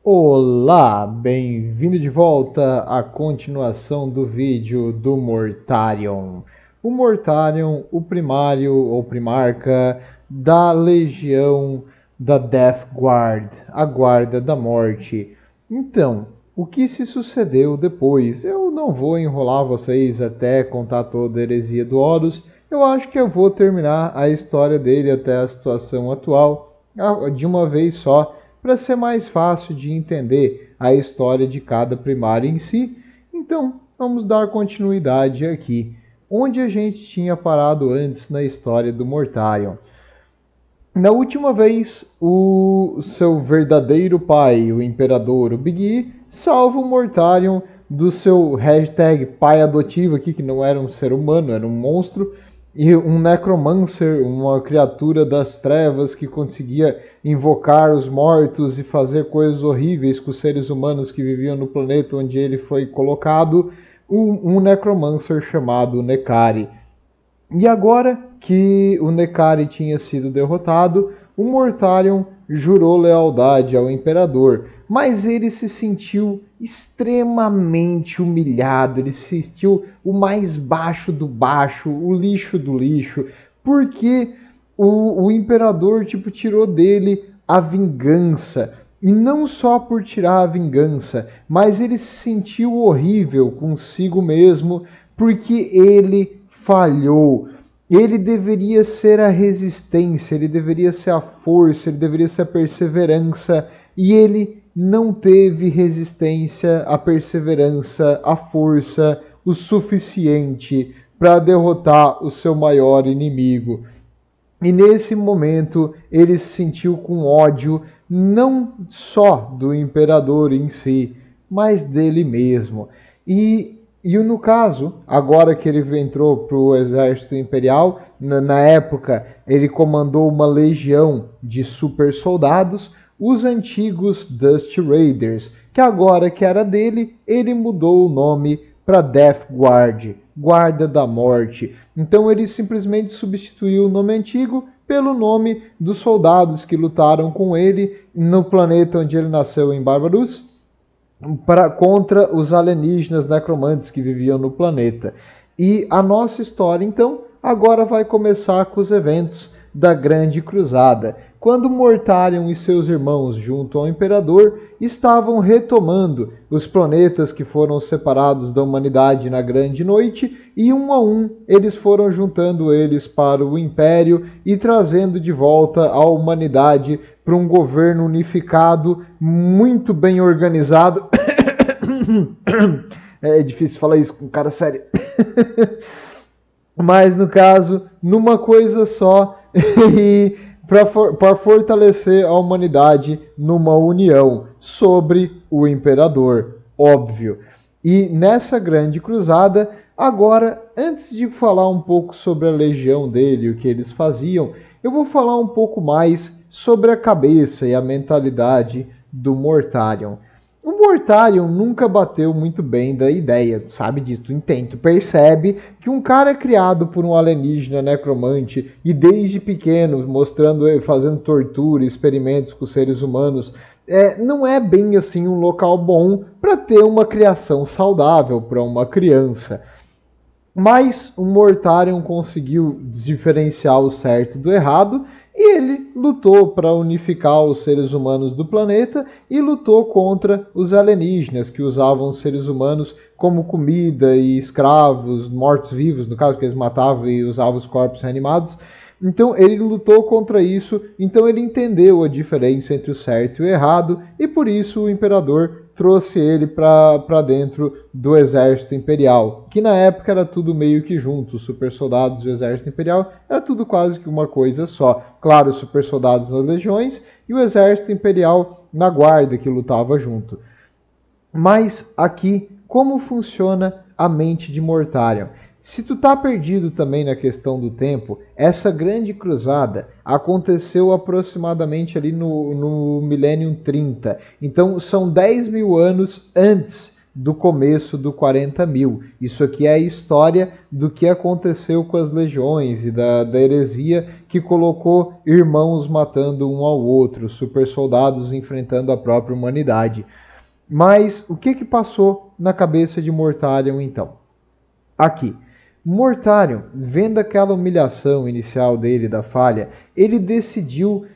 Olá, bem-vindo de volta à continuação do vídeo do Mortarion. O Mortarion, o primário ou primarca da Legião da Death Guard, a Guarda da Morte. Então, o que se sucedeu depois? Eu não vou enrolar vocês até contar toda a heresia do Horus. Eu acho que eu vou terminar a história dele até a situação atual de uma vez só, para ser mais fácil de entender a história de cada primário em si. Então, vamos dar continuidade aqui, onde a gente tinha parado antes na história do Mortarion. Na última vez, o seu verdadeiro pai, o Imperador, o Big E, salva o Mortarion do seu hashtag pai adotivo aqui, que não era um ser humano, era um monstro, e um Necromancer, uma criatura das trevas que conseguia invocar os mortos e fazer coisas horríveis com os seres humanos que viviam no planeta onde ele foi colocado, um Necromancer chamado Nekari. E agora que o Nekari tinha sido derrotado, o Mortarion jurou lealdade ao Imperador, mas ele se sentiu extremamente humilhado, ele se sentiu o mais baixo do baixo, o lixo do lixo, porque o Imperador tirou dele a vingança. E não só por tirar a vingança, mas ele se sentiu horrível consigo mesmo, porque ele falhou. Ele deveria ser a resistência, ele deveria ser a força, ele deveria ser a perseverança, e ele não teve resistência, a perseverança, a força o suficiente para derrotar o seu maior inimigo. E nesse momento ele se sentiu com ódio não só do imperador em si, mas dele mesmo. E no caso, agora que ele entrou para o exército imperial, na época ele comandou uma legião de super soldados, os antigos Dust Raiders, que agora que era dele, ele mudou o nome para Death Guard, Guarda da Morte. Então ele simplesmente substituiu o nome antigo pelo nome dos soldados que lutaram com ele no planeta onde ele nasceu, em Barbarus, contra os alienígenas necromantes que viviam no planeta. E a nossa história, então, agora vai começar com os eventos da Grande Cruzada, quando Mortarion e seus irmãos, junto ao Imperador, estavam retomando os planetas que foram separados da humanidade na Grande Noite, e um a um eles foram juntando eles para o Império e trazendo de volta a humanidade para um governo unificado, muito bem organizado. É difícil falar isso com cara sério. Mas no caso, numa coisa só, e para fortalecer a humanidade numa união sobre o Imperador, óbvio. E nessa grande cruzada, agora, antes de falar um pouco sobre a legião dele, o que eles faziam, eu vou falar um pouco mais sobre a cabeça e a mentalidade do Mortarion. O Mortarion nunca bateu muito bem da ideia, sabe disso, tu entende, tu percebe que um cara criado por um alienígena necromante e desde pequeno mostrando, fazendo tortura, experimentos com seres humanos, não é bem assim um local bom para ter uma criação saudável para uma criança. Mas o Mortarion conseguiu diferenciar o certo do errado e ele lutou para unificar os seres humanos do planeta e lutou contra os alienígenas que usavam os seres humanos como comida e escravos, mortos-vivos, no caso que eles matavam e usavam os corpos reanimados. Então ele lutou contra isso, então ele entendeu a diferença entre o certo e o errado e por isso o imperador trouxe ele para dentro do exército imperial, que na época era tudo meio que junto, os super soldados e o exército imperial era tudo quase que uma coisa só. Claro, os super soldados nas legiões e o exército imperial na guarda que lutava junto. Mas aqui, como funciona a mente de Mortarion? Se tu tá perdido também na questão do tempo, essa grande cruzada aconteceu aproximadamente ali no milênio 30. Então são 10 mil anos antes do começo do 40.000. Isso aqui é a história do que aconteceu com as legiões e da heresia que colocou irmãos matando um ao outro, super soldados enfrentando a própria humanidade. Mas o que passou na cabeça de Mortarion então? Aqui. Mortarion, vendo aquela humilhação inicial dele da falha, ele decidiu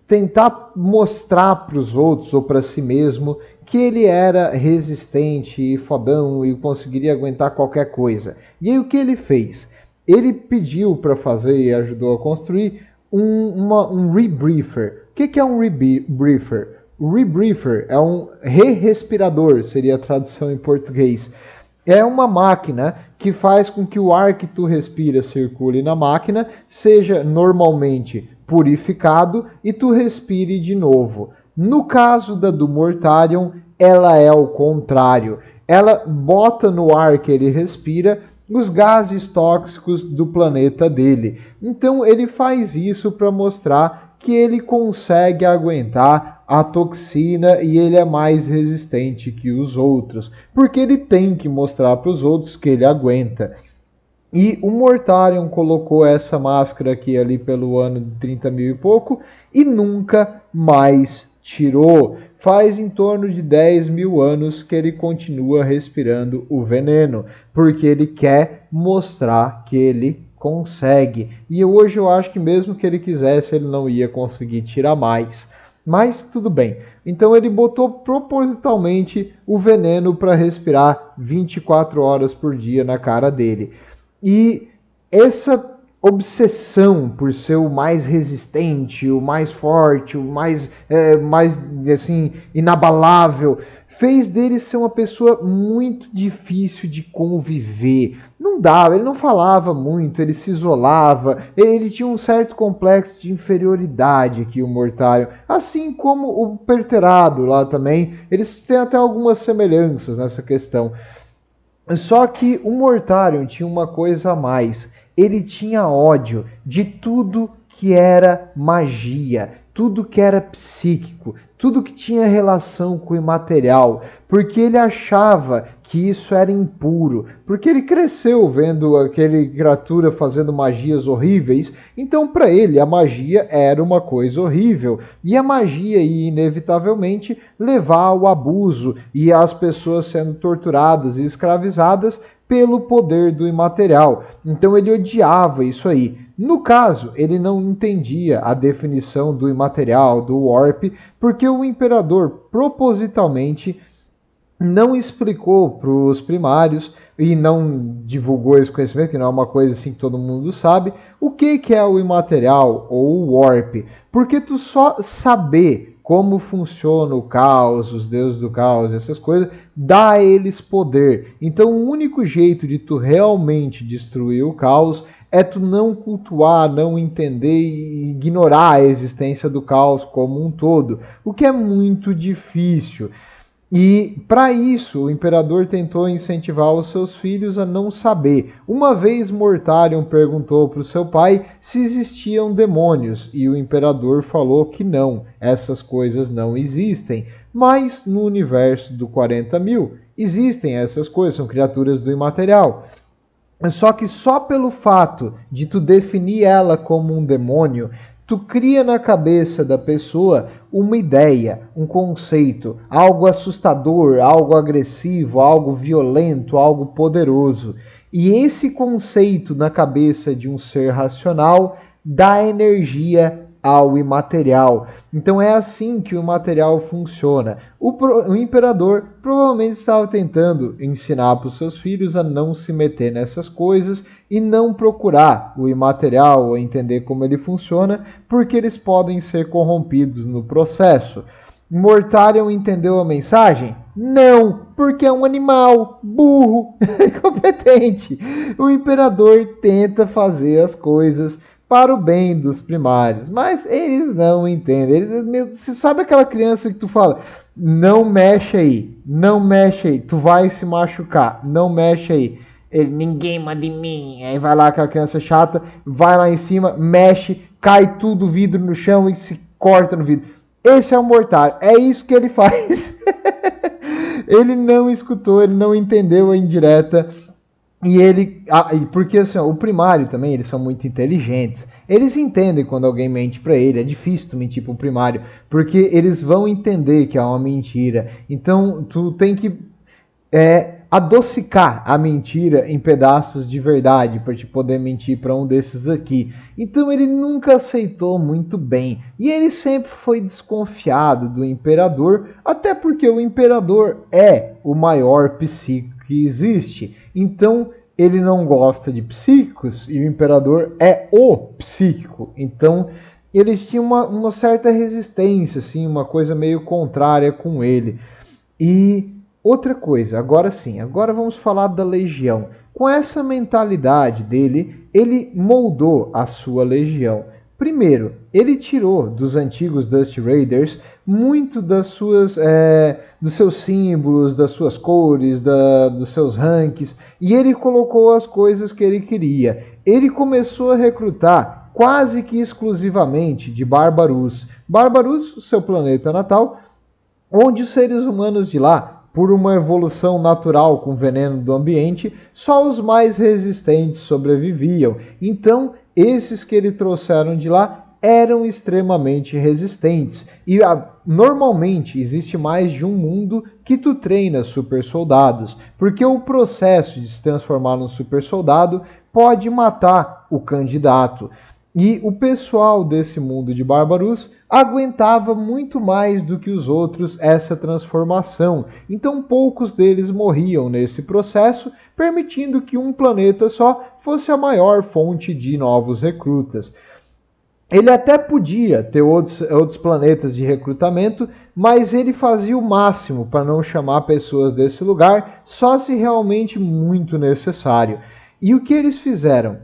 tentar mostrar para os outros ou para si mesmo que ele era resistente e fodão e conseguiria aguentar qualquer coisa. E aí o que ele fez? Ele pediu para fazer e ajudou a construir um rebriefer. O que é um rebriefer? O rebriefer é um re-respirador, seria a tradução em português. É uma máquina que faz com que o ar que tu respira circule na máquina, seja normalmente purificado e tu respire de novo. No caso da do Mortarion, ela é o contrário. Ela bota no ar que ele respira os gases tóxicos do planeta dele. Então ele faz isso para mostrar que ele consegue aguentar a toxina e ele é mais resistente que os outros, porque ele tem que mostrar para os outros que ele aguenta. E o Mortarion colocou essa máscara aqui ali pelo ano de 30.000 e pouco e nunca mais tirou. Faz em torno de 10.000 anos que ele continua respirando o veneno, porque ele quer mostrar que ele consegue. E hoje eu acho que mesmo que ele quisesse, ele não ia conseguir tirar mais. Mas tudo bem. Então ele botou propositalmente o veneno para respirar 24 horas por dia na cara dele. E essa obsessão por ser o mais resistente, o mais forte, o mais assim, inabalável, fez dele ser uma pessoa muito difícil de conviver. Não dava, ele não falava muito, ele se isolava, ele tinha um certo complexo de inferioridade aqui, o Mortarion. Assim como o Perterado lá também, eles têm até algumas semelhanças nessa questão. Só que o Mortarion tinha uma coisa a mais. Ele tinha ódio de tudo que era magia, tudo que era psíquico, tudo que tinha relação com o imaterial, porque ele achava que isso era impuro, porque ele cresceu vendo aquele criatura fazendo magias horríveis, então para ele a magia era uma coisa horrível, e a magia ia inevitavelmente levar ao abuso e às pessoas sendo torturadas e escravizadas pelo poder do imaterial. Então ele odiava isso aí. No caso, ele não entendia a definição do imaterial, do warp, porque o imperador propositalmente não explicou para os primários e não divulgou esse conhecimento, que não é uma coisa assim que todo mundo sabe, o que é o imaterial ou o warp. Porque tu só saber como funciona o caos, os deuses do caos, essas coisas, dá a eles poder. Então o único jeito de tu realmente destruir o caos é tu não cultuar, não entender e ignorar a existência do caos como um todo, o que é muito difícil. E para isso o imperador tentou incentivar os seus filhos a não saber. Uma vez Mortarion perguntou para o seu pai se existiam demônios e o imperador falou que não, essas coisas não existem. Mas no universo do 40.000 existem essas coisas, são criaturas do imaterial. Só que só pelo fato de tu definir ela como um demônio, tu cria na cabeça da pessoa uma ideia, um conceito, algo assustador, algo agressivo, algo violento, algo poderoso. E esse conceito na cabeça de um ser racional dá energia ao imaterial. Então é assim que o imaterial funciona. O imperador provavelmente estava tentando ensinar para os seus filhos a não se meter nessas coisas e não procurar o imaterial ou entender como ele funciona, porque eles podem ser corrompidos no processo. Mortarion entendeu a mensagem? Não, porque é um animal burro, incompetente. O imperador tenta fazer as coisas para o bem dos primários, mas eles não entendem. Você sabe aquela criança que tu fala, não mexe aí, não mexe aí, tu vai se machucar, não mexe aí. Ele, ninguém manda em mim. Aí vai lá aquela criança chata, vai lá em cima, mexe, cai tudo o vidro no chão e se corta no vidro. Esse é o Mortarion, é isso que ele faz. Ele não escutou, ele não entendeu a indireta. E ele, porque assim, ó, o primário também, eles são muito inteligentes. Eles entendem quando alguém mente para ele. É difícil tu mentir para o primário, porque eles vão entender que é uma mentira. Então, tu tem que adocicar a mentira em pedaços de verdade para te poder mentir para um desses aqui. Então ele nunca aceitou muito bem e ele sempre foi desconfiado do imperador, até porque o imperador é o maior psíquico que existe. Então ele não gosta de psíquicos e o imperador é o psíquico. Então eles tinham uma certa resistência, assim, uma coisa meio contrária com ele. E outra coisa, agora sim, agora vamos falar da Legião. Com essa mentalidade dele, ele moldou a sua Legião. Primeiro, ele tirou dos antigos Dust Raiders muito dos seus símbolos, das suas cores, dos seus ranks, e ele colocou as coisas que ele queria. Ele começou a recrutar quase que exclusivamente de Barbarus. Barbarus, seu planeta natal, onde os seres humanos de lá, por uma evolução natural com veneno do ambiente, só os mais resistentes sobreviviam. Então, esses que ele trouxeram de lá eram extremamente resistentes. E normalmente existe mais de um mundo que tu treina super soldados, porque o processo de se transformar num super soldado pode matar o candidato. E o pessoal desse mundo de Barbarus aguentava muito mais do que os outros essa transformação. Então poucos deles morriam nesse processo, permitindo que um planeta só fosse a maior fonte de novos recrutas. Ele até podia ter outros planetas de recrutamento, mas ele fazia o máximo para não chamar pessoas desse lugar, só se realmente muito necessário. E o que eles fizeram?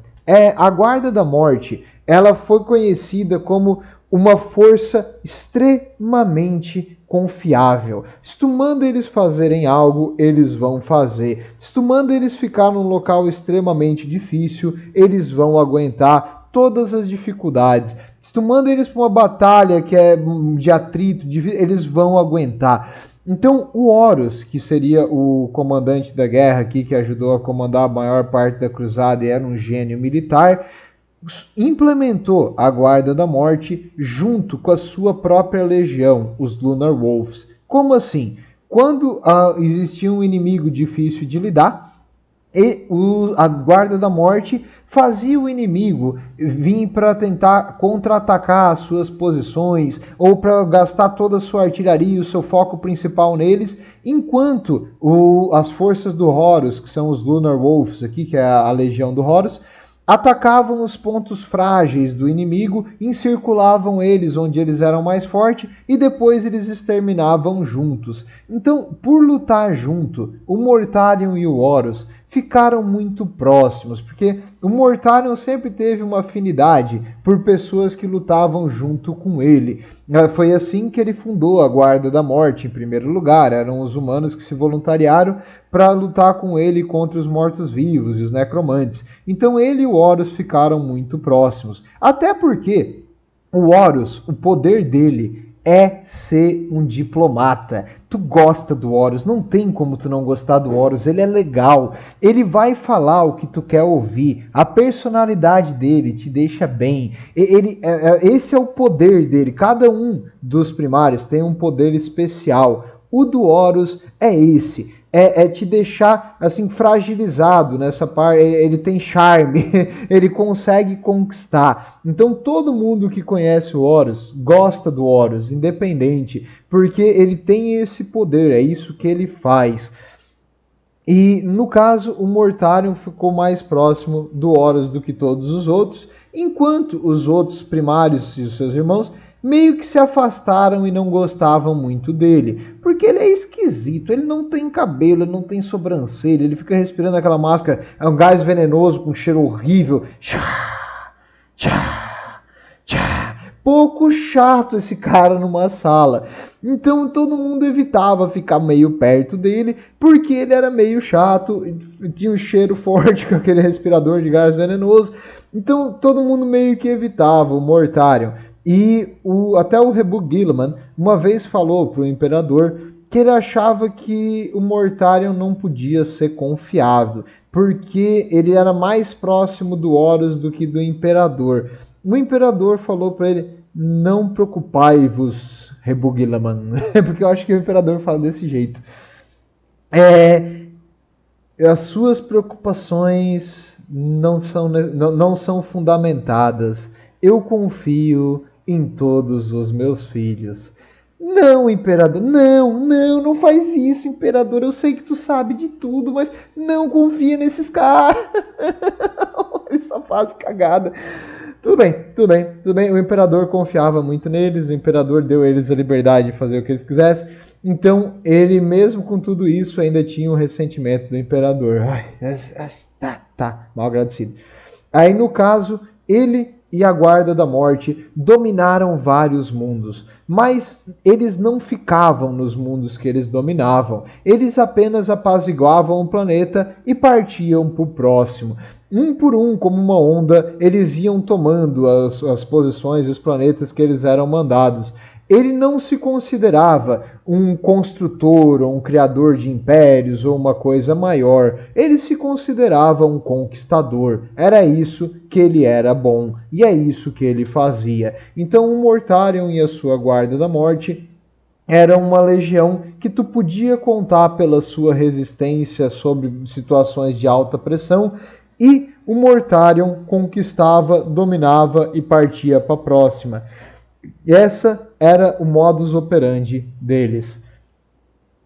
A Guarda da Morte, ela foi conhecida como uma força extremamente confiável. Se tu manda eles fazerem algo, eles vão fazer. Se tu manda eles ficar num local extremamente difícil, eles vão aguentar todas as dificuldades. Se tu manda eles para uma batalha que é de atrito, eles vão aguentar. Então, o Horus, que seria o comandante da guerra aqui, que ajudou a comandar a maior parte da cruzada e era um gênio militar, implementou a Guarda da Morte junto com a sua própria legião, os Lunar Wolves. Como assim? Quando existia um inimigo difícil de lidar, a Guarda da Morte fazia o inimigo vir para tentar contra-atacar as suas posições ou para gastar toda a sua artilharia e o seu foco principal neles, enquanto as forças do Horus, que são os Lunar Wolves aqui, que é a legião do Horus, atacavam os pontos frágeis do inimigo, encirculavam eles onde eles eram mais fortes e depois eles exterminavam juntos. Então, por lutar junto, o Mortarion e o Horus ficaram muito próximos, porque o Mortarion sempre teve uma afinidade por pessoas que lutavam junto com ele. Foi assim que ele fundou a Guarda da Morte, em primeiro lugar. Eram os humanos que se voluntariaram para lutar com ele contra os mortos-vivos e os necromantes. Então ele e o Horus ficaram muito próximos. Até porque o Horus, o poder dele é ser um diplomata. Tu gosta do Horus, não tem como tu não gostar do Horus, ele é legal, ele vai falar o que tu quer ouvir, a personalidade dele te deixa bem, esse é o poder dele, cada um dos primários tem um poder especial, o do Horus é esse. Te deixar assim fragilizado nessa parte. Ele tem charme, ele consegue conquistar. Então todo mundo que conhece o Horus gosta do Horus, independente, porque ele tem esse poder, é isso que ele faz. E no caso, o Mortarion ficou mais próximo do Horus do que todos os outros, enquanto os outros primários e os seus irmãos meio que se afastaram e não gostavam muito dele, porque ele é esquisito, ele não tem cabelo, ele não tem sobrancelha, ele fica respirando aquela máscara, é um gás venenoso com cheiro horrível, pouco chato esse cara numa sala, então todo mundo evitava ficar meio perto dele, porque ele era meio chato, tinha um cheiro forte com aquele respirador de gás venenoso, então todo mundo meio que evitava o Mortarion. E até o Rebug Guilliman uma vez falou para o imperador que ele achava que o Mortarion não podia ser confiado, porque ele era mais próximo do Horus do que do imperador. O imperador falou para ele: não preocupai-vos, Rebug Guilliman, porque eu acho que o imperador fala desse jeito. As suas preocupações não são fundamentadas. Eu confio em todos os meus filhos. Não, imperador, não faz isso, imperador. Eu sei que tu sabe de tudo, mas não confia nesses caras. Eles só fazem cagada. Tudo bem. O imperador confiava muito neles, o imperador deu a eles a liberdade de fazer o que eles quisessem. Então, ele, mesmo com tudo isso, ainda tinha um ressentimento do imperador. Mal agradecido. Aí, no caso, ele e a Guarda da Morte dominaram vários mundos, mas eles não ficavam nos mundos que eles dominavam. Eles apenas apaziguavam o planeta e partiam para o próximo. Um por um, como uma onda, eles iam tomando as posições e os planetas que eles eram mandados. Ele não se considerava um construtor ou um criador de impérios ou uma coisa maior. Ele se considerava um conquistador. Era isso que ele era bom e é isso que ele fazia. Então o Mortarion e a sua Guarda da Morte era uma legião que tu podia contar pela sua resistência sobre situações de alta pressão, e o Mortarion conquistava, dominava e partia para a próxima. Essa era o modus operandi deles.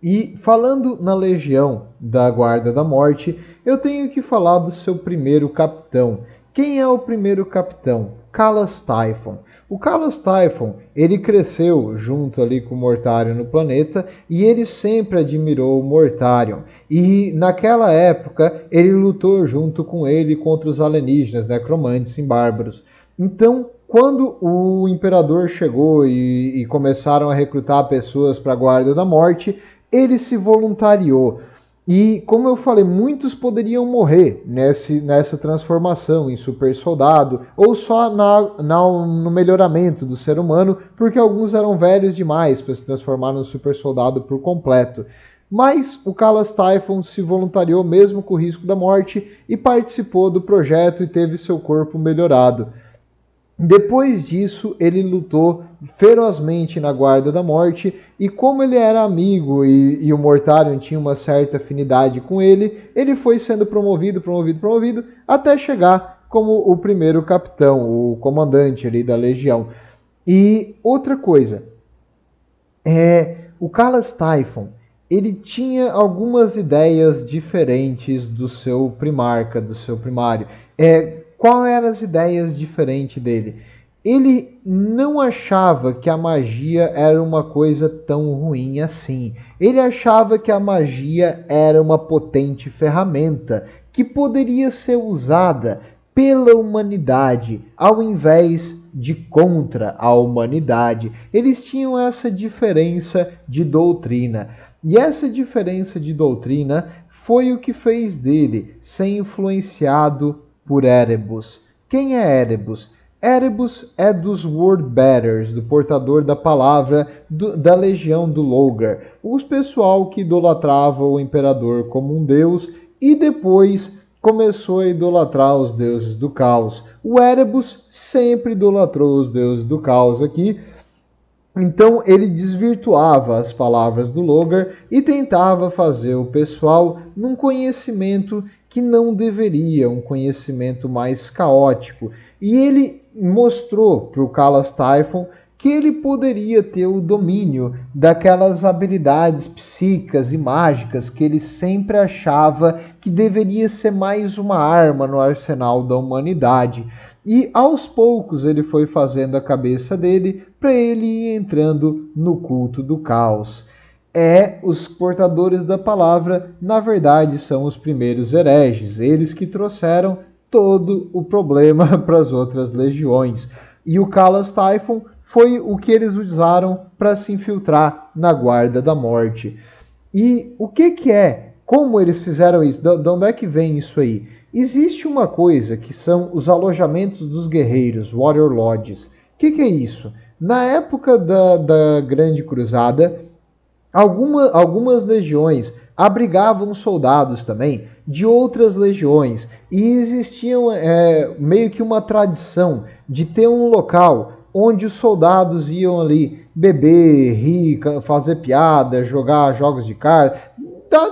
E falando na legião da Guarda da Morte, eu tenho que falar do seu primeiro capitão. Quem é o primeiro capitão? Calas Typhon. O Calas Typhon, ele cresceu junto ali com o Mortarion no planeta e ele sempre admirou o Mortarion. E naquela época ele lutou junto com ele contra os alienígenas, necromantes e bárbaros. Então, quando o imperador chegou e começaram a recrutar pessoas para a Guarda da Morte, ele se voluntariou. E, como eu falei, muitos poderiam morrer nessa transformação em super soldado, ou só no melhoramento do ser humano, porque alguns eram velhos demais para se transformar no super soldado por completo. Mas o Calas Typhon se voluntariou mesmo com o risco da morte e participou do projeto e teve seu corpo melhorado. Depois disso, ele lutou ferozmente na Guarda da Morte, e como ele era amigo e o Mortarion tinha uma certa afinidade com ele, ele foi sendo promovido, até chegar como o primeiro capitão, o comandante ali da legião. E outra coisa, o Calas Typhon, ele tinha algumas ideias diferentes do seu primarca, do seu primário. Qual eram as ideias diferentes dele? Ele não achava que a magia era uma coisa tão ruim assim. Ele achava que a magia era uma potente ferramenta que poderia ser usada pela humanidade, ao invés de contra a humanidade. Eles tinham essa diferença de doutrina. E essa diferença de doutrina foi o que fez dele ser influenciado por Erebus. Quem é Erebus? Erebus é dos Word Bearers, do portador da palavra da legião do Logar, os pessoal que idolatrava o imperador como um deus e depois começou a idolatrar os deuses do caos. O Erebus sempre idolatrou os deuses do caos aqui. Então ele desvirtuava as palavras do Logar e tentava fazer o pessoal num conhecimento que não deveria, um conhecimento mais caótico. E ele mostrou para o Calas Typhon que ele poderia ter o domínio daquelas habilidades psíquicas e mágicas que ele sempre achava que deveria ser mais uma arma no arsenal da humanidade. E aos poucos ele foi fazendo a cabeça dele para ele ir entrando no culto do caos. Os portadores da palavra, na verdade, são os primeiros hereges, eles que trouxeram todo o problema para as outras legiões. E o Calas Typhon foi o que eles usaram para se infiltrar na Guarda da Morte. E o que é? Como eles fizeram isso? De onde é que vem isso aí? Existe uma coisa que são os alojamentos dos guerreiros, Warrior Lodges, Que é isso? Na época da Grande Cruzada, algumas legiões abrigavam soldados também de outras legiões e existiam meio que uma tradição de ter um local onde os soldados iam ali beber, rir, fazer piada, jogar jogos de cartas,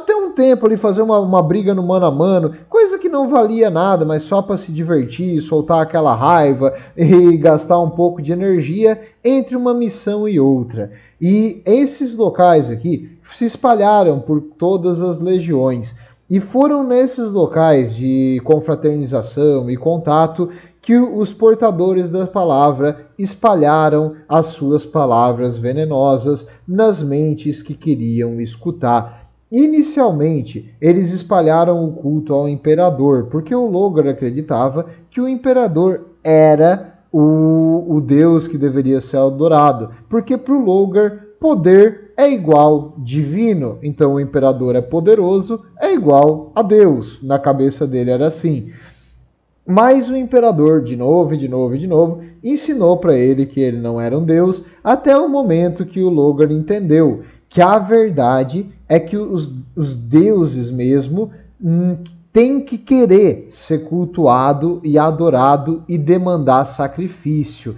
ter um tempo ali, fazer uma briga no mano a mano, coisa que não valia nada, mas só para se divertir, soltar aquela raiva e gastar um pouco de energia entre uma missão e outra. E esses locais aqui se espalharam por todas as legiões. E foram nesses locais de confraternização e contato que os portadores da palavra espalharam as suas palavras venenosas nas mentes que queriam escutar. Inicialmente, eles espalharam o culto ao imperador, porque o Logar acreditava que o imperador era o deus que deveria ser adorado, porque para o Logar, poder é igual divino, então o imperador é poderoso, é igual a Deus. Na cabeça dele era assim. Mas o imperador, de novo, ensinou para ele que ele não era um deus, até o momento que o Logar entendeu que a verdade é que os deuses mesmo têm que querer ser cultuado e adorado e demandar sacrifício.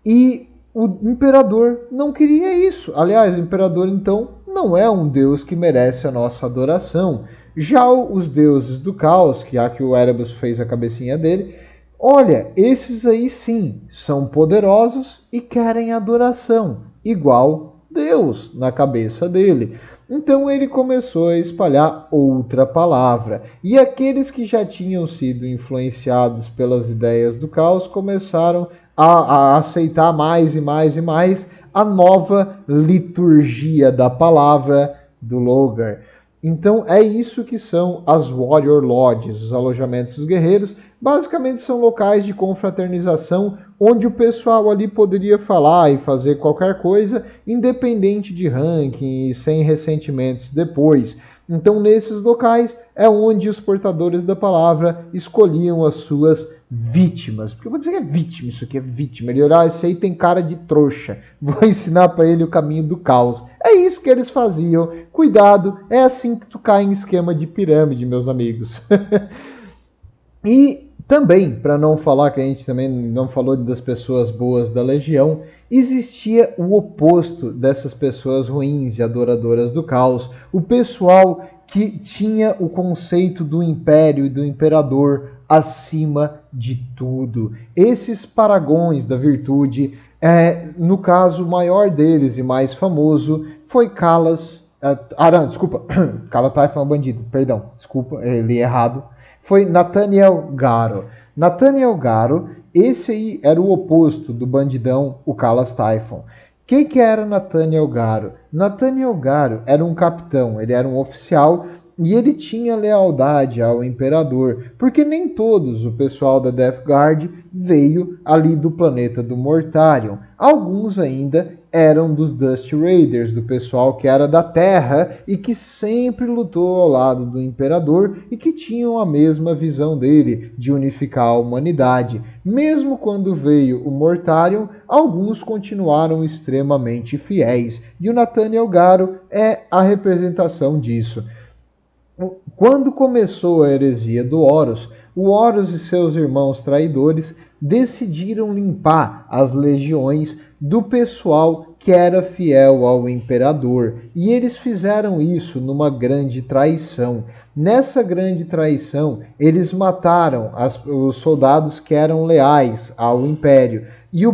E o imperador não queria isso. Aliás, o imperador, então, não é um deus que merece a nossa adoração. Já os deuses do caos, que aqui o Erebus fez a cabecinha dele, olha, esses aí sim são poderosos e querem adoração, igual Deus na cabeça dele. Então ele começou a espalhar outra palavra. E aqueles que já tinham sido influenciados pelas ideias do caos começaram a aceitar mais e mais e mais a nova liturgia da palavra do Logar. Então é isso que são as Warrior Lodges, os alojamentos dos guerreiros. Basicamente são locais de confraternização onde o pessoal ali poderia falar e fazer qualquer coisa, independente de ranking e sem ressentimentos depois. Então nesses locais é onde os portadores da palavra escolhiam as suas vítimas. Porque eu vou dizer que é vítima, isso aqui é vítima. Ele olha, esse aí tem cara de trouxa. Vou ensinar para ele o caminho do caos. É isso que eles faziam. Cuidado, é assim que tu cai em esquema de pirâmide, meus amigos. E também, para não falar que a gente também não falou das pessoas boas da Legião, existia o oposto dessas pessoas ruins e adoradoras do caos. O pessoal que tinha o conceito do império e do imperador acima de tudo. Esses paragões da virtude, no caso, o maior deles e mais famoso foi Calas. Não, desculpa. Calatay foi um bandido, perdão, desculpa, li errado. Foi Nathaniel Garo. Nathaniel Garo, esse aí era o oposto do bandidão, o Calas Typhon. Que era Nathaniel Garo? Nathaniel Garo era um capitão, ele era um oficial e ele tinha lealdade ao imperador, porque nem todos o pessoal da Death Guard veio ali do planeta do Mortarion. Alguns ainda eram dos Dust Raiders, do pessoal que era da Terra e que sempre lutou ao lado do imperador e que tinham a mesma visão dele, de unificar a humanidade. Mesmo quando veio o Mortarion, alguns continuaram extremamente fiéis, e o Nathaniel Garo é a representação disso. Quando começou a heresia do Horus, o Horus e seus irmãos traidores decidiram limpar as legiões do pessoal que era fiel ao imperador. E eles fizeram isso numa grande traição. Nessa grande traição, eles mataram os soldados que eram leais ao império. E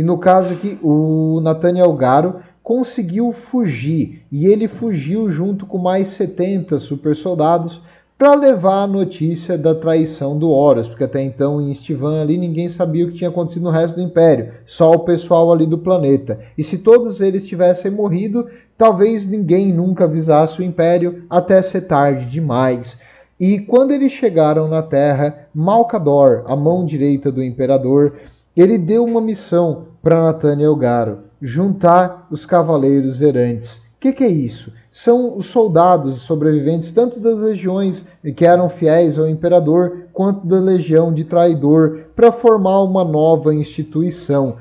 no caso aqui, o Nathaniel Garo conseguiu fugir, e ele fugiu junto com mais 70 super soldados para levar a notícia da traição do Horus, porque até então em Estivan ali ninguém sabia o que tinha acontecido no resto do Império, só o pessoal ali do planeta. E se todos eles tivessem morrido, talvez ninguém nunca avisasse o Império até ser tarde demais. E quando eles chegaram na Terra, Malcador, a mão direita do Imperador, ele deu uma missão para Nathaniel Garo: juntar os cavaleiros errantes. Que é isso? São os soldados sobreviventes tanto das legiões que eram fiéis ao imperador, quanto da legião de traidor, para formar uma nova instituição,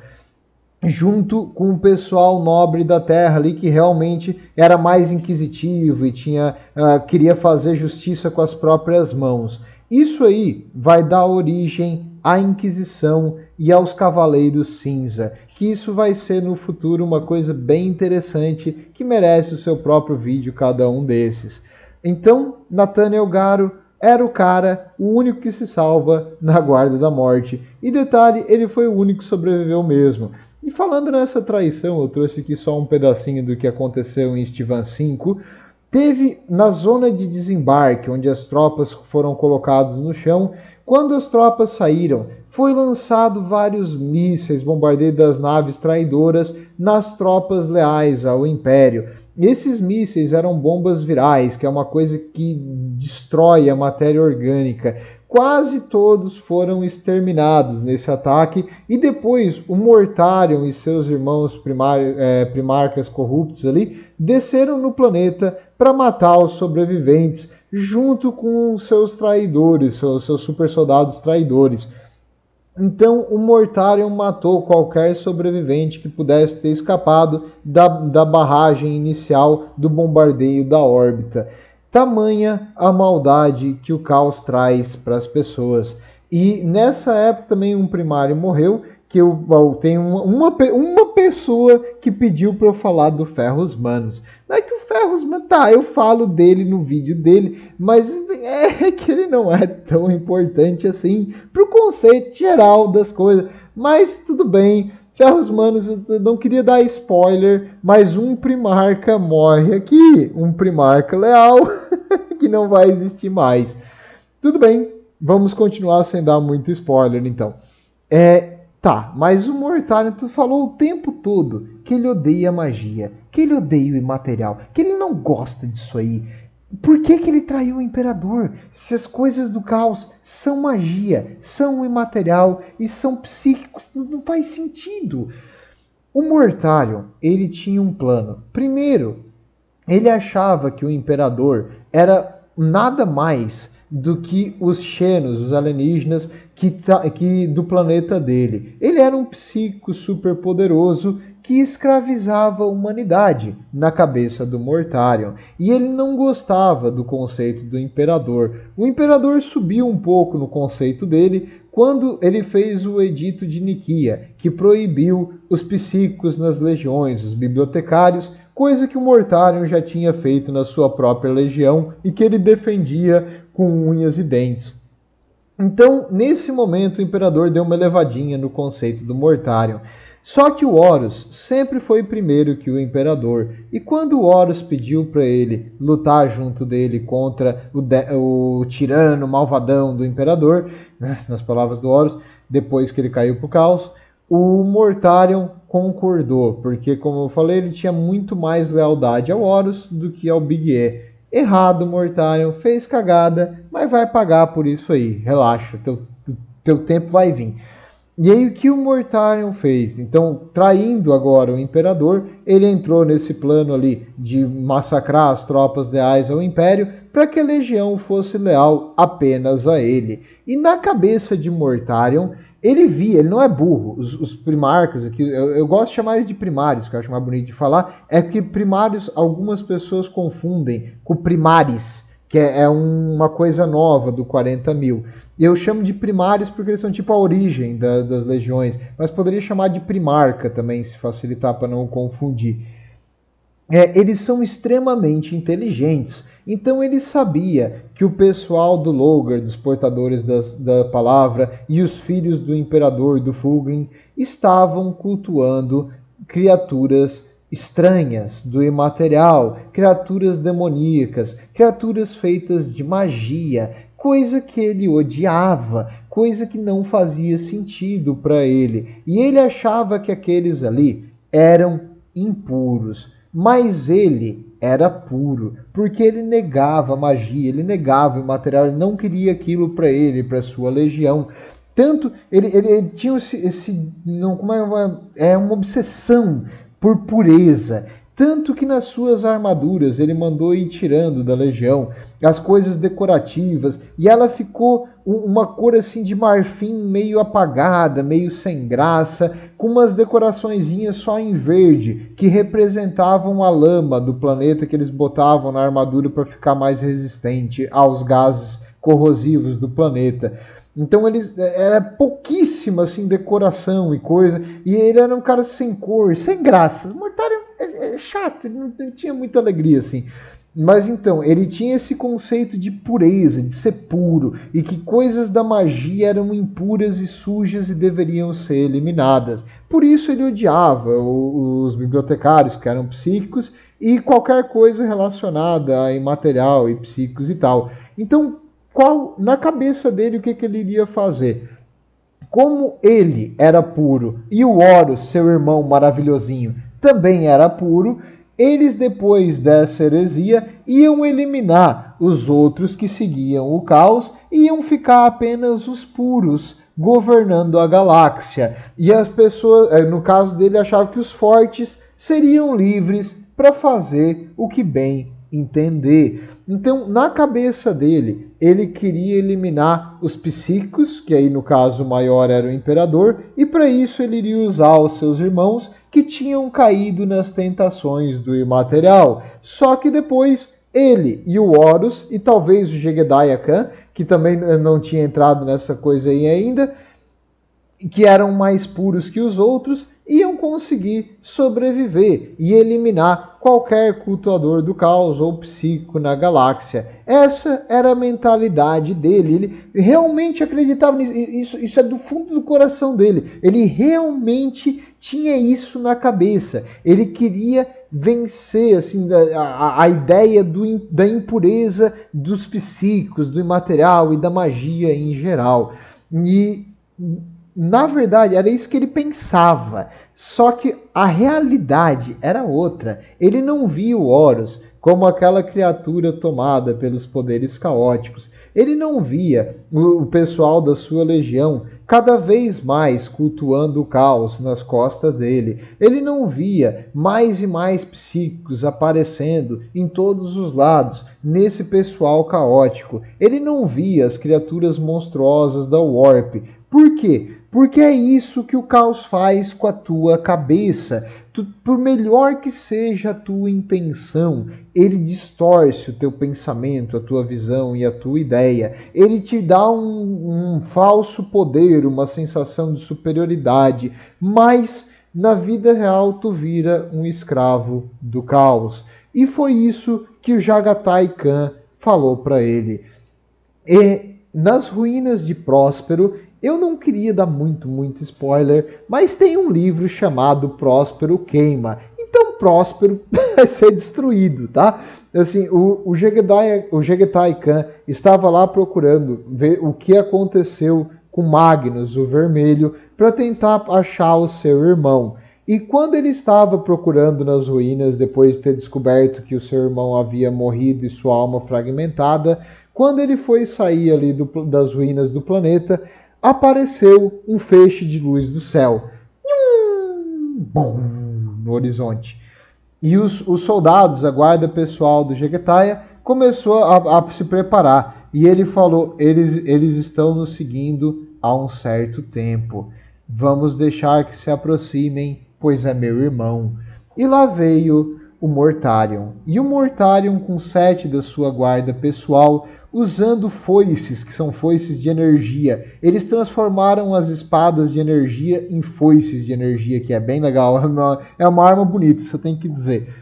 junto com o pessoal nobre da terra ali, que realmente era mais inquisitivo e queria fazer justiça com as próprias mãos. Isso aí vai dar origem à Inquisição e aos Cavaleiros Cinza, que isso vai ser no futuro uma coisa bem interessante, que merece o seu próprio vídeo, cada um desses. Então, Nathaniel Garo era o cara, o único que se salva na Guarda da Morte. E detalhe, ele foi o único que sobreviveu mesmo. E falando nessa traição, eu trouxe aqui só um pedacinho do que aconteceu em Estevan V. Teve na zona de desembarque, onde as tropas foram colocadas no chão, quando as tropas saíram, foi lançado vários mísseis, bombardeio das naves traidoras nas tropas leais ao Império. Esses mísseis eram bombas virais, que é uma coisa que destrói a matéria orgânica. Quase todos foram exterminados nesse ataque, e depois o Mortarion e seus irmãos primarcas corruptos ali desceram no planeta para matar os sobreviventes, junto com seus traidores, seus super soldados traidores. Então o Mortarion matou qualquer sobrevivente que pudesse ter escapado da barragem inicial do bombardeio da órbita. Tamanha a maldade que o caos traz para as pessoas. E nessa época também um primário morreu, que eu tenho uma pessoa que pediu para eu falar do Ferros Manos. Não é que o Ferros Manos, tá, eu falo dele no vídeo dele, mas é que ele não é tão importante assim para o conceito geral das coisas. Mas tudo bem, Ferros Manos, eu não queria dar spoiler, mas um primarca morre aqui, um primarca leal, que não vai existir mais. Tudo bem, vamos continuar sem dar muito spoiler então. Tá, mas o Mortarion, tu falou o tempo todo que ele odeia magia, que ele odeia o imaterial, que ele não gosta disso aí. Por que ele traiu o Imperador? Se as coisas do caos são magia, são imaterial e são psíquicos, não faz sentido. O Mortarion, ele tinha um plano. Primeiro, ele achava que o Imperador era nada mais do que os Xenos, os alienígenas do planeta dele. Ele era um psíquico super poderoso que escravizava a humanidade na cabeça do Mortarion. E ele não gostava do conceito do Imperador. O Imperador subiu um pouco no conceito dele quando ele fez o Edito de Niquia, que proibiu os psíquicos nas legiões, os bibliotecários, coisa que o Mortarion já tinha feito na sua própria legião e que ele defendia com unhas e dentes. Então, nesse momento, o Imperador deu uma elevadinha no conceito do Mortarion. Só que o Horus sempre foi primeiro que o Imperador, e quando o Horus pediu para ele lutar junto dele contra o tirano malvadão do Imperador, nas palavras do Horus, depois que ele caiu para o caos, o Mortarion concordou, porque, como eu falei, ele tinha muito mais lealdade ao Horus do que ao Big E. Errado, Mortarion, fez cagada, mas vai pagar por isso aí, relaxa, teu tempo vai vir. E aí o que o Mortarion fez? Então, traindo agora o Imperador, ele entrou nesse plano ali de massacrar as tropas leais ao Império para que a legião fosse leal apenas a ele. E na cabeça de Mortarion, ele não é burro, os primarcas aqui, eu gosto de chamar eles de primários, que eu acho mais bonito de falar, é que primários algumas pessoas confundem com primares, que é uma coisa nova do 40.000. Eu chamo de primários porque eles são tipo a origem das legiões, mas poderia chamar de primarca também, se facilitar para não confundir. Eles são extremamente inteligentes, então ele sabia que o pessoal do Loghain, dos portadores da palavra, e os filhos do imperador do Fulgrim estavam cultuando criaturas estranhas, do imaterial, criaturas demoníacas, criaturas feitas de magia, coisa que ele odiava, coisa que não fazia sentido para ele. E ele achava que aqueles ali eram impuros, mas ele era puro, porque ele negava a magia, ele negava o material, ele não queria aquilo para ele, para sua legião. Tanto ele tinha uma obsessão por pureza. Tanto que nas suas armaduras ele mandou ir tirando da legião as coisas decorativas e ela ficou uma cor assim de marfim meio apagada, meio sem graça, com umas decoraçõezinhas só em verde que representavam a lama do planeta que eles botavam na armadura para ficar mais resistente aos gases corrosivos do planeta. Então eles era pouquíssima assim decoração e coisa, e ele era um cara sem cor, sem graça. O Mortarion é chato, não tinha muita alegria assim. Mas então, ele tinha esse conceito de pureza, de ser puro, e que coisas da magia eram impuras e sujas e deveriam ser eliminadas. Por isso ele odiava os bibliotecários, que eram psíquicos, e qualquer coisa relacionada a imaterial e psíquicos e tal. Então, na cabeça dele, o que ele iria fazer? Como ele era puro e o Horus, seu irmão maravilhosinho, também era puro, eles, depois dessa heresia, iam eliminar os outros que seguiam o caos e iam ficar apenas os puros governando a galáxia. E as pessoas, no caso dele, achavam que os fortes seriam livres para fazer o que bem entender. Então, na cabeça dele, ele queria eliminar os psíquicos, que aí no caso o maior era o imperador, e para isso ele iria usar os seus irmãos que tinham caído nas tentações do imaterial. Só que depois ele e o Horus, e talvez o Jegediah Khan, que também não tinha entrado nessa coisa aí ainda, que eram mais puros que os outros, iam conseguir sobreviver e eliminar qualquer cultuador do caos ou psíquico na galáxia. Essa era a mentalidade dele. Ele realmente acreditava nisso. Isso é do fundo do coração dele. Ele realmente tinha isso na cabeça. Ele queria vencer assim, a ideia da impureza dos psíquicos, do imaterial e da magia em geral. E na verdade, era isso que ele pensava. Só que a realidade era outra. Ele não via o Horus como aquela criatura tomada pelos poderes caóticos. Ele não via o pessoal da sua legião cada vez mais cultuando o caos nas costas dele. Ele não via mais e mais psíquicos aparecendo em todos os lados nesse pessoal caótico. Ele não via as criaturas monstruosas da Warp. Por quê? Porque é isso que o caos faz com a tua cabeça. Por melhor que seja a tua intenção, ele distorce o teu pensamento, a tua visão e a tua ideia. Ele te dá um falso poder, uma sensação de superioridade, mas na vida real tu vira um escravo do caos. E foi isso que o Jagatai Khan falou para ele. E nas ruínas de Próspero, eu não queria dar muito spoiler, mas tem um livro chamado Próspero Queima. Então Próspero vai ser destruído, tá? Assim, o Jagatai Khan estava lá procurando ver o que aconteceu com Magnus, o Vermelho, para tentar achar o seu irmão. E quando ele estava procurando nas ruínas, depois de ter descoberto que o seu irmão havia morrido e sua alma fragmentada, quando ele foi sair ali das ruínas do planeta, apareceu um feixe de luz do céu. Bum, no horizonte. E os soldados, a guarda pessoal do Jagatai, começou a se preparar. E ele falou, eles estão nos seguindo há um certo tempo. Vamos deixar que se aproximem, pois é meu irmão. E lá veio o Mortarion. E o Mortarion, com 7 da sua guarda pessoal, usando foices, que são foices de energia. Eles transformaram as espadas de energia em foices de energia, que é bem legal. É uma arma bonita, isso eu tenho que dizer.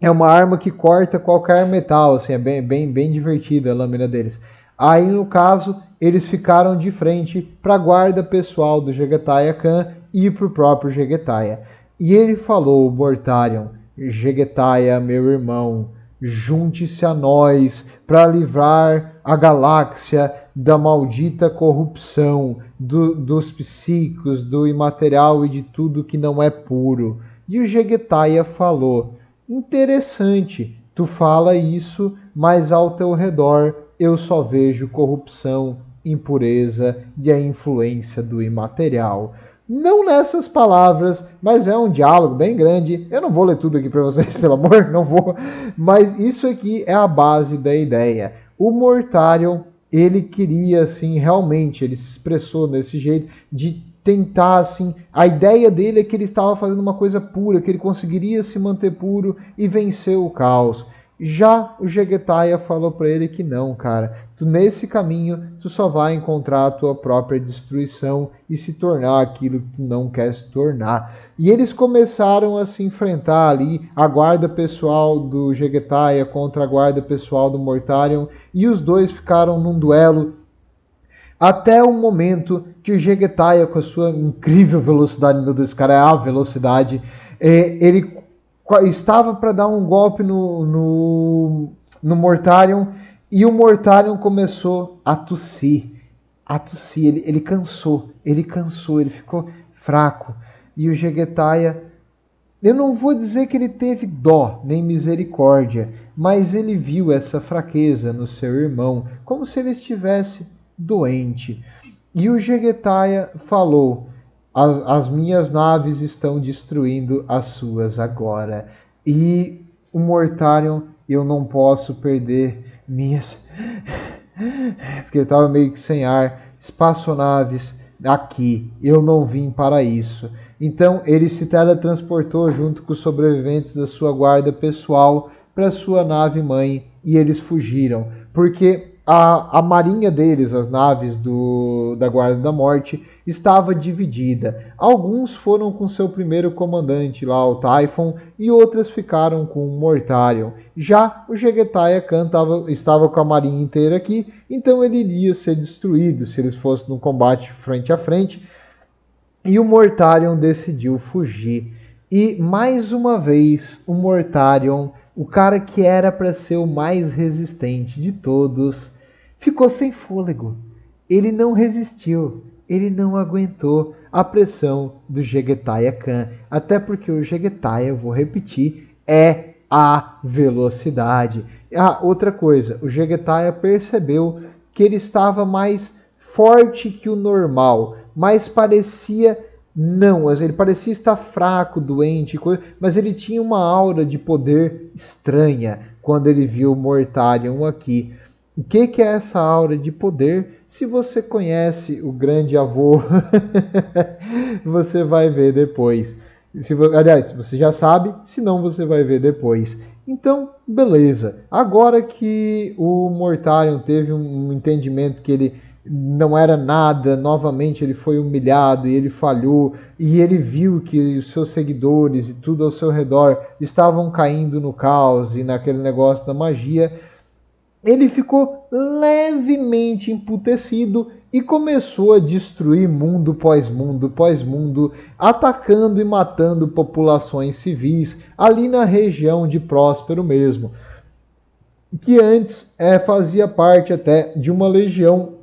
É uma arma que corta qualquer metal, assim, é bem divertida a lâmina deles. Aí, no caso, eles ficaram de frente para a guarda pessoal do Jagatai Khan e para o próprio Jagatai. E ele falou, Mortarion, Jagatai, meu irmão, junte-se a nós para livrar a galáxia da maldita corrupção, dos psíquicos, do imaterial e de tudo que não é puro. E o Jagatai falou, interessante, tu fala isso, mas ao teu redor eu só vejo corrupção, impureza e a influência do imaterial. Não nessas palavras, mas é um diálogo bem grande. Eu não vou ler tudo aqui para vocês, pelo amor, não vou. Mas isso aqui é a base da ideia. O Mortarion, ele queria, assim, realmente, ele se expressou desse jeito, de tentar, assim, a ideia dele é que ele estava fazendo uma coisa pura, que ele conseguiria se manter puro e vencer o caos. Já o Jegetaya falou para ele que não, cara. Tu, nesse caminho, tu só vai encontrar a tua própria destruição e se tornar aquilo que tu não quer se tornar. E eles começaram a se enfrentar ali, a guarda pessoal do Jegetaya contra a guarda pessoal do Mortarion, e os dois ficaram num duelo até o momento que o Jegetaya, com a sua incrível velocidade, meu Deus, cara, é a velocidade, ele estava para dar um golpe no Mortarion, e o Mortarion começou a tossir. Ele cansou, ele ficou fraco. E o Jegetaya, eu não vou dizer que ele teve dó nem misericórdia, mas ele viu essa fraqueza no seu irmão, como se ele estivesse doente. E o Jegetaya falou: as minhas naves estão destruindo as suas agora. E o Mortarion, eu não posso perder minhas... Porque ele estava meio que sem ar. Espaçonaves aqui, eu não vim para isso. Então ele se teletransportou junto com os sobreviventes da sua guarda pessoal para sua nave mãe e eles fugiram. Porque a marinha deles, as naves da Guarda da Morte, estava dividida. Alguns foram com seu primeiro comandante lá, o Typhon, e outras ficaram com o Mortarion. Já o Jegetaya Khan estava com a marinha inteira aqui, então ele iria ser destruído se eles fossem num combate frente a frente. E o Mortarion decidiu fugir. E mais uma vez, o Mortarion, o cara que era para ser o mais resistente de todos, ficou sem fôlego. Ele não resistiu, ele não aguentou a pressão do Jegetaya Khan. Até porque o Jegetaya, eu vou repetir, é a velocidade. Outra coisa, o Jegetaya percebeu que ele estava mais forte que o normal, mas parecia... Não, ele parecia estar fraco, doente, mas ele tinha uma aura de poder estranha quando ele viu o Mortarion aqui. O que é essa aura de poder? Se você conhece o grande avô, você vai ver depois. Aliás, você já sabe, senão você vai ver depois. Então, beleza. Agora que o Mortarion teve um entendimento que ele não era nada, novamente ele foi humilhado e ele falhou, e ele viu que os seus seguidores e tudo ao seu redor estavam caindo no caos e naquele negócio da magia. Ele ficou levemente emputecido e começou a destruir mundo pós mundo, atacando e matando populações civis ali na região de Próspero mesmo, que antes fazia parte até de uma legião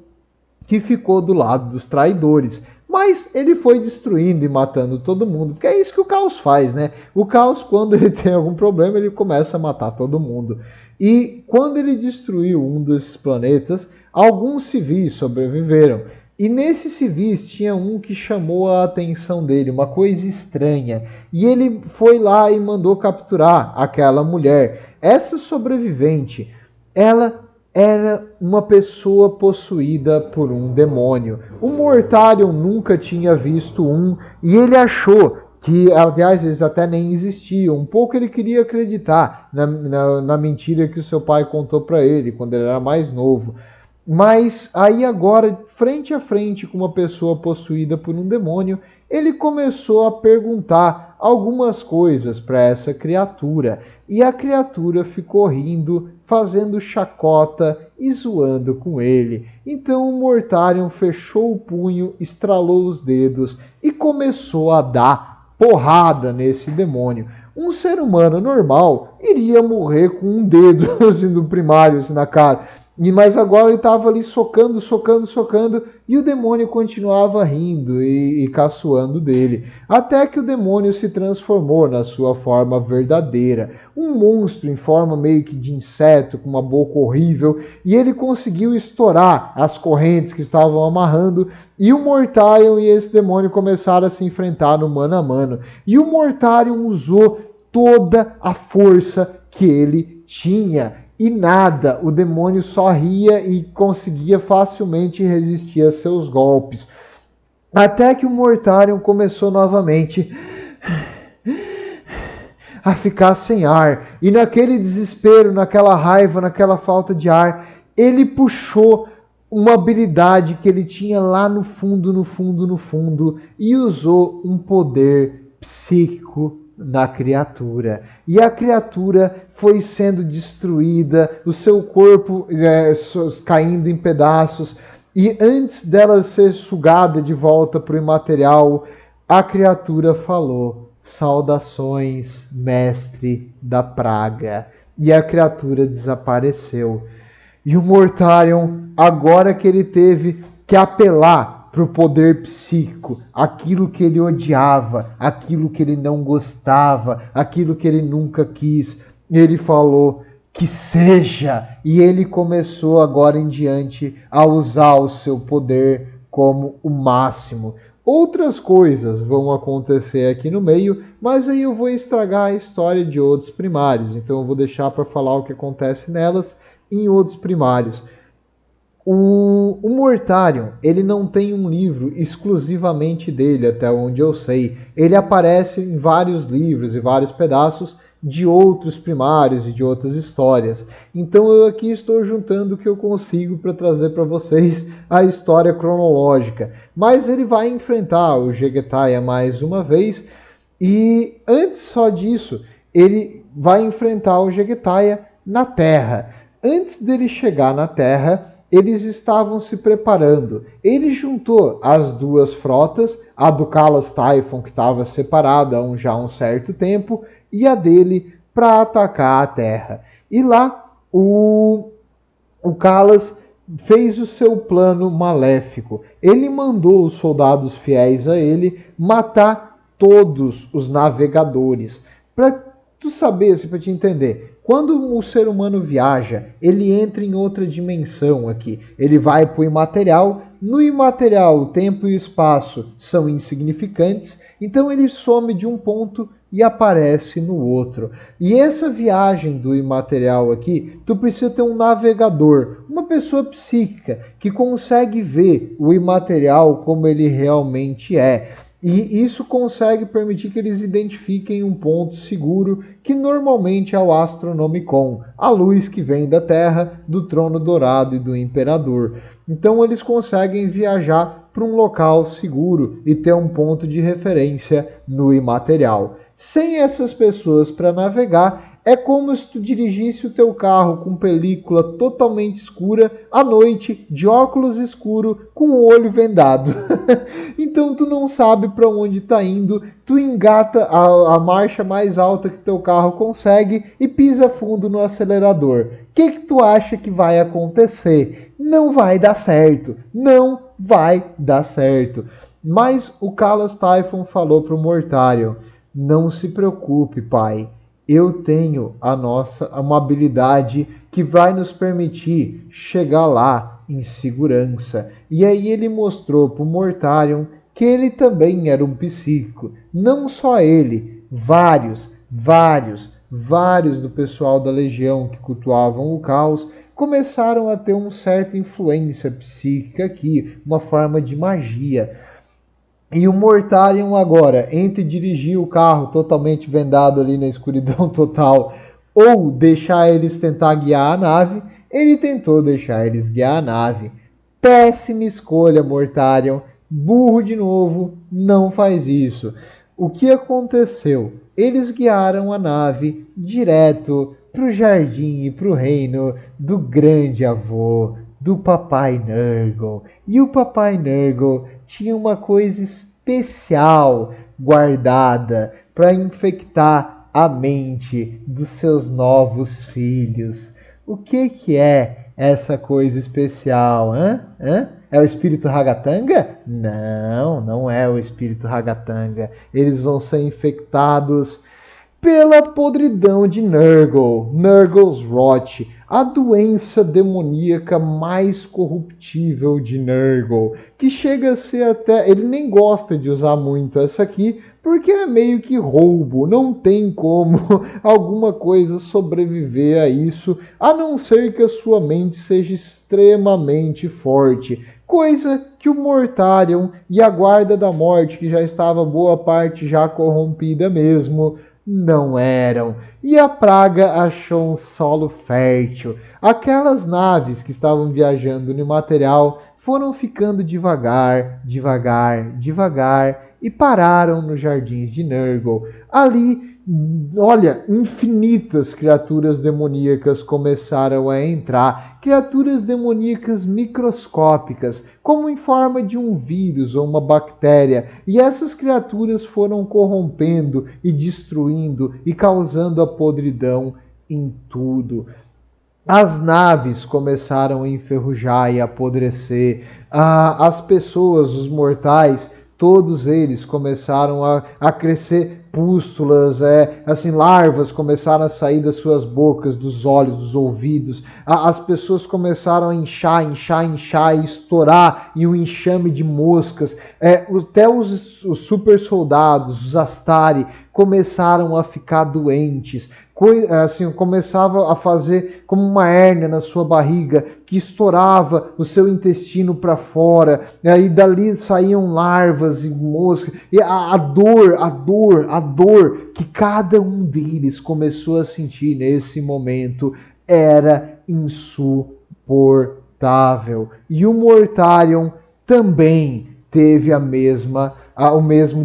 que ficou do lado dos traidores. Mas ele foi destruindo e matando todo mundo, porque é isso que o caos faz, né? O caos, quando ele tem algum problema, ele começa a matar todo mundo. E quando ele destruiu um desses planetas, alguns civis sobreviveram. E nesses civis tinha um que chamou a atenção dele, uma coisa estranha. E ele foi lá e mandou capturar aquela mulher. Essa sobrevivente, ela era uma pessoa possuída por um demônio. O Mortarion nunca tinha visto um e ele achou que, aliás, eles até nem existiam. Um pouco ele queria acreditar na mentira que o seu pai contou para ele quando ele era mais novo. Mas aí agora, frente a frente com uma pessoa possuída por um demônio, ele começou a perguntar algumas coisas para essa criatura. E a criatura ficou rindo, fazendo chacota e zoando com ele. Então o Mortarion fechou o punho, estralou os dedos e começou a dar porrada nesse demônio. Um ser humano normal iria morrer com um dedo assim, do primário assim, na cara. Mas agora ele estava ali socando, socando, socando, e o demônio continuava rindo e caçoando dele. Até que o demônio se transformou na sua forma verdadeira. Um monstro em forma meio que de inseto, com uma boca horrível, e ele conseguiu estourar as correntes que estavam amarrando, e o Mortarion e esse demônio começaram a se enfrentar no mano a mano. E o Mortarion usou toda a força que ele tinha. E nada, o demônio só ria e conseguia facilmente resistir a seus golpes. Até que o Mortarion começou novamente a ficar sem ar. E naquele desespero, naquela raiva, naquela falta de ar, ele puxou uma habilidade que ele tinha lá no fundo, no fundo, no fundo, e usou um poder psíquico na criatura. E a criatura foi sendo destruída, o seu corpo caindo em pedaços, e antes dela ser sugada de volta para o imaterial, a criatura falou: saudações, mestre da praga. E a criatura desapareceu. E o Mortarion, agora que ele teve que apelar para o poder psíquico, aquilo que ele odiava, aquilo que ele não gostava, aquilo que ele nunca quis, ele falou: que seja! E ele começou agora em diante a usar o seu poder como o máximo. Outras coisas vão acontecer aqui no meio, mas aí eu vou estragar a história de outros primários, então eu vou deixar para falar o que acontece nelas em outros primários. O Mortarion, ele não tem um livro exclusivamente dele, até onde eu sei. Ele aparece em vários livros e vários pedaços de outros primários e de outras histórias. Então eu aqui estou juntando o que eu consigo para trazer para vocês a história cronológica. Mas ele vai enfrentar o Jegetaia mais uma vez, e antes só disso, ele vai enfrentar o Jegetaia na Terra. Antes dele chegar na Terra, eles estavam se preparando. Ele juntou as duas frotas, a do Calas Typhon, que estava separada há já um certo tempo, e a dele, para atacar a Terra. E lá, o Calas fez o seu plano maléfico. Ele mandou os soldados fiéis a ele matar todos os navegadores. Para tu saber, assim, para te entender, quando o ser humano viaja, ele entra em outra dimensão aqui. Ele vai para o imaterial. No imaterial, o tempo e o espaço são insignificantes, então ele some de um ponto e aparece no outro. E essa viagem do imaterial aqui, tu precisa ter um navegador, uma pessoa psíquica que consegue ver o imaterial como ele realmente é. E isso consegue permitir que eles identifiquem um ponto seguro, que normalmente é o Astronomicon, a luz que vem da Terra, do trono dourado e do imperador. Então eles conseguem viajar para um local seguro e ter um ponto de referência no imaterial. Sem essas pessoas para navegar, é como se tu dirigisse o teu carro com película totalmente escura, à noite, de óculos escuro, com o olho vendado. Então tu não sabe para onde está indo, tu engata a marcha mais alta que teu carro consegue e pisa fundo no acelerador. O que tu acha que vai acontecer? Não vai dar certo, não vai dar certo. Mas o Calas Typhon falou para o Mortarion: não se preocupe, pai. Eu tenho uma habilidade que vai nos permitir chegar lá em segurança. E aí ele mostrou para o Mortarion que ele também era um psíquico. Não só ele, vários do pessoal da Legião que cultuavam o caos começaram a ter uma certa influência psíquica aqui, uma forma de magia. E o Mortarion agora, entre dirigir o carro totalmente vendado ali na escuridão total, ou deixar eles tentar guiar a nave, ele tentou deixar eles guiar a nave. Péssima escolha, Mortarion. Burro de novo, não faz isso. O que aconteceu? Eles guiaram a nave direto para o jardim e para o reino do grande avô, do Papai Nurgle. E o Papai Nurgle tinha uma coisa especial guardada para infectar a mente dos seus novos filhos. O que é essa coisa especial? Hã? Hã? É o espírito Ragatanga? Não, não é o espírito Ragatanga. Eles vão ser infectados pela podridão de Nurgle, Nurgle's Rot, a doença demoníaca mais corruptível de Nurgle, que chega a ser até... Ele nem gosta de usar muito essa aqui, porque é meio que roubo, não tem como alguma coisa sobreviver a isso, a não ser que a sua mente seja extremamente forte. Coisa que o Mortarion e a Guarda da Morte, que já estava boa parte já corrompida mesmo, não eram. E a praga achou um solo fértil. Aquelas naves que estavam viajando no material foram ficando devagar, devagar, devagar e pararam nos jardins de Nurgle. Ali, olha, infinitas criaturas demoníacas começaram a entrar, criaturas demoníacas microscópicas, como em forma de um vírus ou uma bactéria, e essas criaturas foram corrompendo e destruindo e causando a podridão em tudo. As naves começaram a enferrujar e apodrecer. As pessoas, os mortais, todos eles começaram a crescer pústulas, assim, larvas começaram a sair das suas bocas, dos olhos, dos ouvidos. As pessoas começaram a inchar, inchar, inchar e estourar em um enxame de moscas. Até os super soldados, os Astari, começaram a ficar doentes. Assim, começava a fazer como uma hérnia na sua barriga, que estourava o seu intestino para fora, e aí dali saíam larvas e moscas, e a dor que cada um deles começou a sentir nesse momento era insuportável. E o Mortarion também teve o mesmo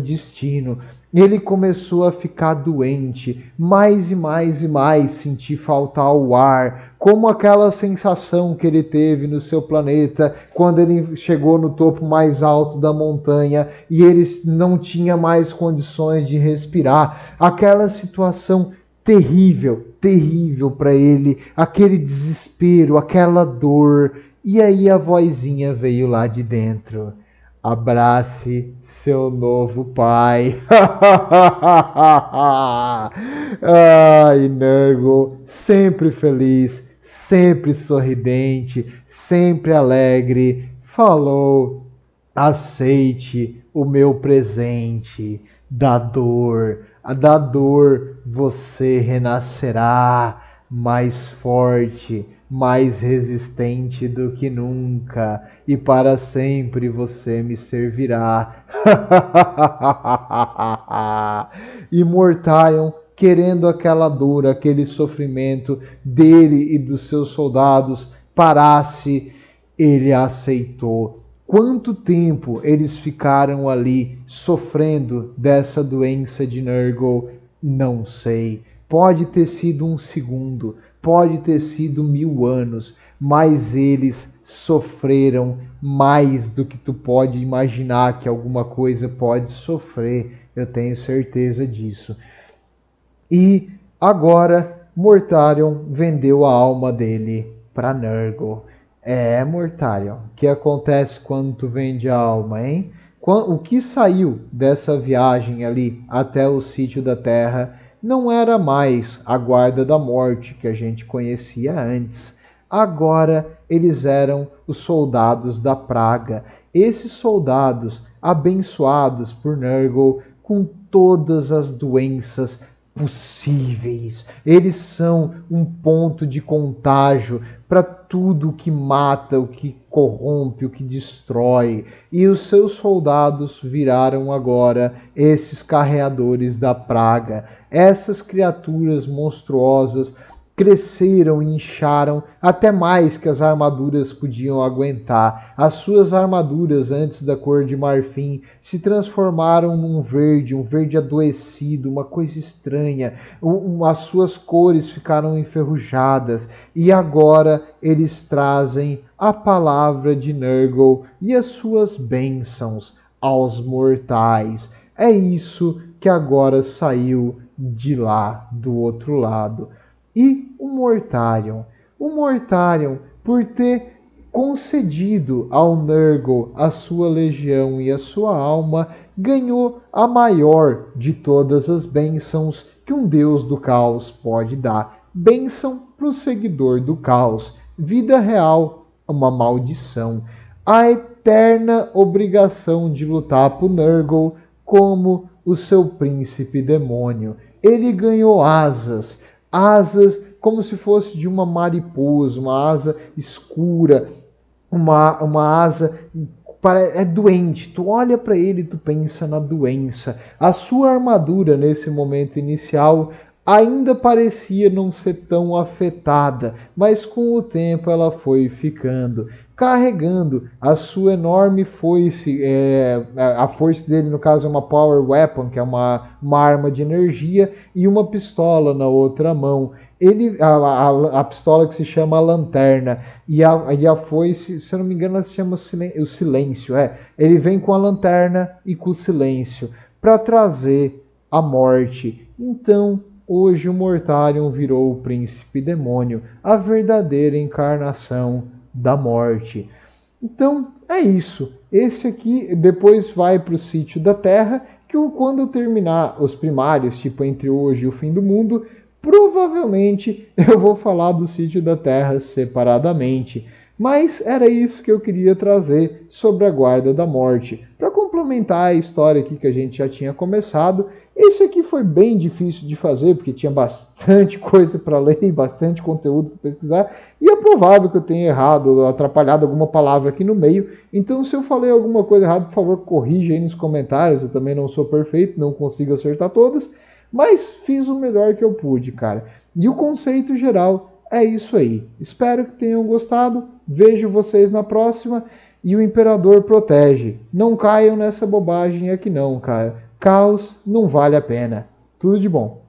destino. Ele começou a ficar doente, mais e mais e mais, sentir faltar o ar, como aquela sensação que ele teve no seu planeta quando ele chegou no topo mais alto da montanha e ele não tinha mais condições de respirar. Aquela situação terrível, terrível para ele, aquele desespero, aquela dor. E aí a vozinha veio lá de dentro. Abrace seu novo pai. Ai, Nurgle, sempre feliz, sempre sorridente, sempre alegre, falou: aceite o meu presente da dor. Da dor você renascerá mais forte, mais resistente do que nunca, e para sempre você me servirá. E Mortarion, querendo aquela dor, aquele sofrimento dele e dos seus soldados parasse, ele aceitou. Quanto tempo eles ficaram ali sofrendo dessa doença de Nurgle? Não sei. Pode ter sido um segundo, pode ter sido 1000 anos, mas eles sofreram mais do que tu pode imaginar que alguma coisa pode sofrer. Eu tenho certeza disso. E agora Mortarion vendeu a alma dele para Nurgle. Mortarion, o que acontece quando tu vende a alma, hein? O que saiu dessa viagem ali até o sítio da Terra não era mais a Guarda da Morte que a gente conhecia antes. Agora eles eram os soldados da praga. Esses soldados abençoados por Nurgle com todas as doenças possíveis. Eles são um ponto de contágio para tudo o que mata, o que corrompe, o que destrói. E os seus soldados viraram agora esses carreadores da praga. Essas criaturas monstruosas cresceram e incharam até mais que as armaduras podiam aguentar. As suas armaduras, antes da cor de marfim, se transformaram num verde, um verde adoecido, uma coisa estranha. As suas cores ficaram enferrujadas e agora eles trazem a palavra de Nurgle e as suas bênçãos aos mortais. É isso que agora saiu de lá, do outro lado. E o Mortarion, por ter concedido ao Nurgle a sua legião e a sua alma, ganhou a maior de todas as bênçãos que um deus do caos pode dar. Bênção para o seguidor do caos. Vida real, uma maldição. A eterna obrigação de lutar por Nurgle como o seu príncipe demônio. Ele ganhou asas, asas como se fosse de uma mariposa, uma asa escura, uma asa é doente. Tu olha para ele e tu pensa na doença. A sua armadura nesse momento inicial ainda parecia não ser tão afetada, mas com o tempo ela foi ficando, carregando a sua enorme foice. A foice dele, no caso, é uma power weapon, que é uma arma de energia, e uma pistola na outra mão. A pistola que se chama Lanterna, e a foice, se eu não me engano, ela se chama o Silêncio. Ele vem com a lanterna e com o silêncio para trazer a morte. Então, hoje o Mortarion virou o príncipe demônio, a verdadeira encarnação da morte. Então é isso. Esse aqui depois vai para o Sítio da Terra, que quando eu terminar os primários, tipo entre hoje e o fim do mundo, provavelmente eu vou falar do Sítio da Terra separadamente. Mas era isso que eu queria trazer sobre a Guarda da Morte. Para complementar a história aqui que a gente já tinha começado, esse aqui foi bem difícil de fazer, porque tinha bastante coisa para ler e bastante conteúdo para pesquisar. E é provável que eu tenha errado, atrapalhado alguma palavra aqui no meio. Então, se eu falei alguma coisa errada, por favor, corrija aí nos comentários. Eu também não sou perfeito, não consigo acertar todas. Mas fiz o melhor que eu pude, cara. E o conceito geral é isso aí. Espero que tenham gostado. Vejo vocês na próxima. E o Imperador protege. Não caiam nessa bobagem aqui não, cara. Caos não vale a pena. Tudo de bom.